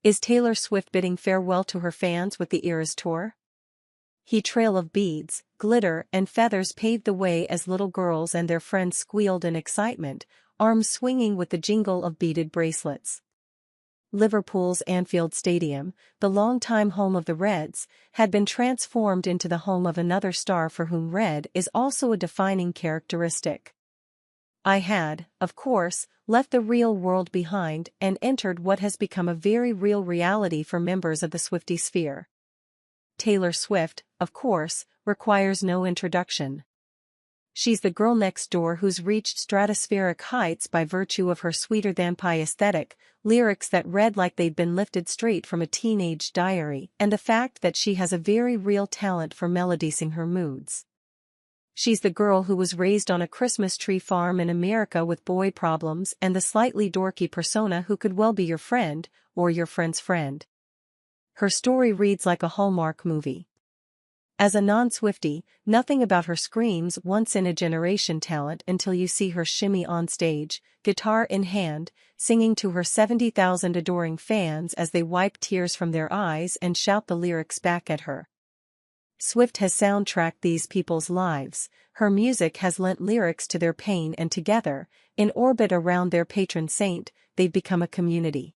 Is Taylor Swift bidding farewell to her fans with the Eras Tour? A trail of beads, glitter and feathers paved the way as little girls and their friends squealed in excitement, arms swinging with the jingle of beaded bracelets. Liverpool's Anfield Stadium, the longtime home of the Reds, had been transformed into the home of another star for whom red is also a defining characteristic. I had, of course, left the real world behind and entered what has become a very real reality for members of the Swiftie sphere. Taylor Swift, of course, requires no introduction. She's the girl next door who's reached stratospheric heights by virtue of her sweeter-than-pie aesthetic, lyrics that read like they'd been lifted straight from a teenage diary, and the fact that she has a very real talent for melodizing her moods. She's the girl who was raised on a Christmas tree farm in America with boy problems and the slightly dorky persona who could well be your friend, or your friend's friend. Her story reads like a Hallmark movie. As a non-Swiftie, nothing about her screams once-in-a-generation talent until you see her shimmy on stage, guitar in hand, singing to her 70,000 adoring fans as they wipe tears from their eyes and shout the lyrics back at her. Swift has soundtracked these people's lives, her music has lent lyrics to their pain, and together, in orbit around their patron saint, they've become a community.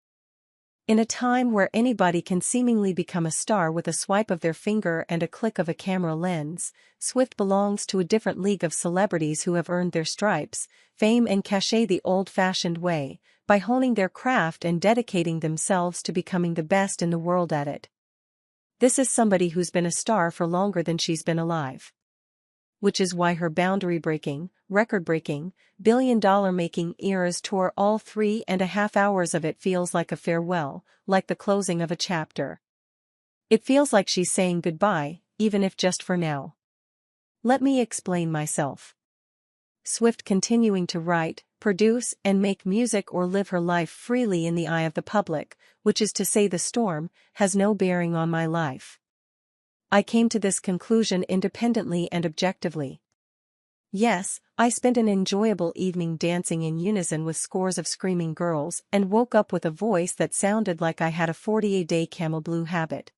In a time where anybody can seemingly become a star with a swipe of their finger and a click of a camera lens, Swift belongs to a different league of celebrities who have earned their stripes, fame and cachet the old-fashioned way, by honing their craft and dedicating themselves to becoming the best in the world at it. This is somebody who's been a star for longer than she's been alive. Which is why her boundary-breaking, record-breaking, billion-dollar-making Eras Tour, all 3.5 hours of it, feels like a farewell, like the closing of a chapter. It feels like she's saying goodbye, even if just for now. Let me explain myself. Swift continuing to write, produce, and make music or live her life freely in the eye of the public, which is to say the storm, has no bearing on my life. I came to this conclusion independently and objectively. Yes, I spent an enjoyable evening dancing in unison with scores of screaming girls and woke up with a voice that sounded like I had a 48-day camel blue habit.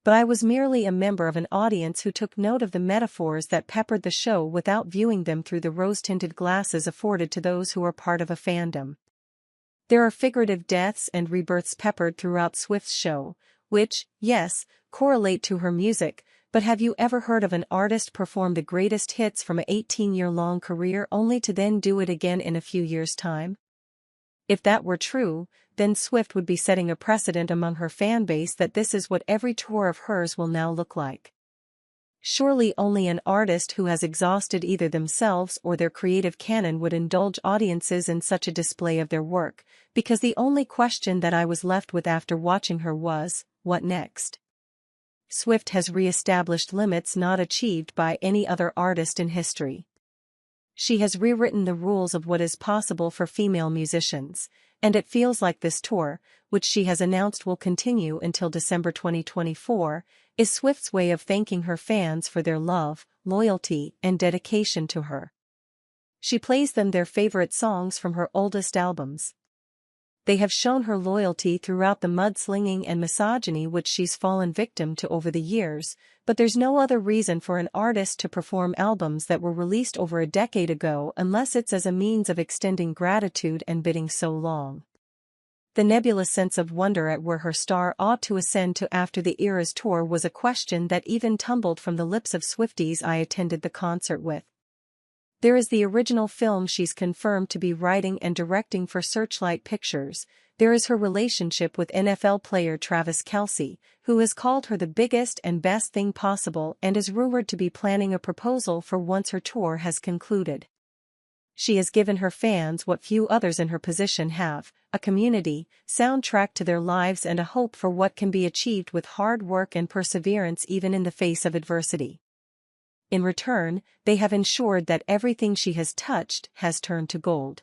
But I was merely a member of an audience who took note of the metaphors that peppered the show without viewing them through the rose-tinted glasses afforded to those who are part of a fandom. There are figurative deaths and rebirths peppered throughout Swift's show, which, yes, correlate to her music, but have you ever heard of an artist perform the greatest hits from an 18-year-long career only to then do it again in a few years' time? If that were true, then Swift would be setting a precedent among her fanbase that this is what every tour of hers will now look like. Surely only an artist who has exhausted either themselves or their creative canon would indulge audiences in such a display of their work, because the only question that I was left with after watching her was, what next? Swift has re-established limits not achieved by any other artist in history. She has rewritten the rules of what is possible for female musicians, and it feels like this tour, which she has announced will continue until December 2024, is Swift's way of thanking her fans for their love, loyalty, and dedication to her. She plays them their favorite songs from her oldest albums. They have shown her loyalty throughout the mudslinging and misogyny which she's fallen victim to over the years, but there's no other reason for an artist to perform albums that were released over a decade ago unless it's as a means of extending gratitude and bidding so long. The nebulous sense of wonder at where her star ought to ascend to after the Eras Tour was a question that even tumbled from the lips of Swifties I attended the concert with. There is the original film she's confirmed to be writing and directing for Searchlight Pictures. There is her relationship with NFL player Travis Kelce, who has called her the biggest and best thing possible and is rumored to be planning a proposal for once her tour has concluded. She has given her fans what few others in her position have, a community, soundtrack to their lives, and a hope for what can be achieved with hard work and perseverance even in the face of adversity. In return, they have ensured that everything she has touched has turned to gold.